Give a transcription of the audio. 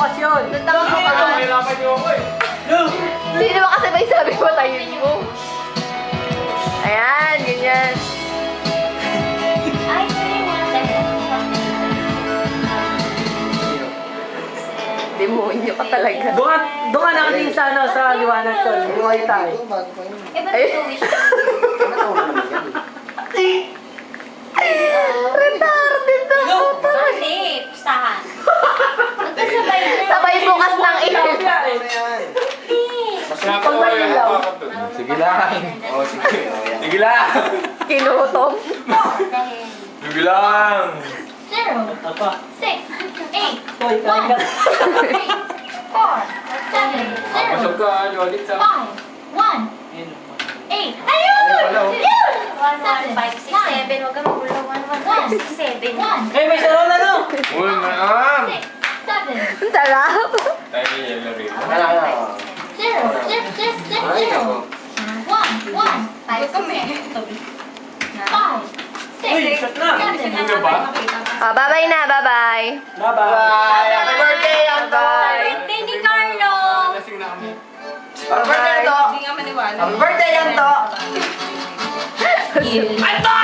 bukas yun. Nagtaka ka ba? Mahirapan niyo ako eh. Sino ba kasi may sabi mo tayo mo? Ayan, ganyan. Ay, sorry na. Demonyo ka talaga. Doon ka nakatingin sa ano, sa liwanag ko. Buhay tayo. Eh, ba't ito wish? Retarded na puta. Hindi, pustahan. Magkasabay na. Sabay bukas ng ilaw. Pag may ilaw. Sige lang. Oh, sige. Sige lang. Kinutom. Dahil Sige lang. 0, Apa? 6, 8, Hoy, 1, kain ka. 3, 4, 7, Pasok 0, ka, Jolit sa... 5, 1, 8. Ayun! Yun! 1, 5, 6, 7. Huwag ka magulo. 1, 6, 7. 1, Eh, may saro na no? Uy, ma'am. 6, 7. Ang tarap. Tayo niya lang rin. 0, 0, 0, 0, 0. 1, 1, 5, 6, 5, 6, 7. Ano ba? Bye-bye na, bye-bye. Bye-bye. Happy birthday, Anto! Birthday ni Carlo! Lasing na kami. Bye-bye. Hindi nga maniwala. Happy birthday, Anto! Anto!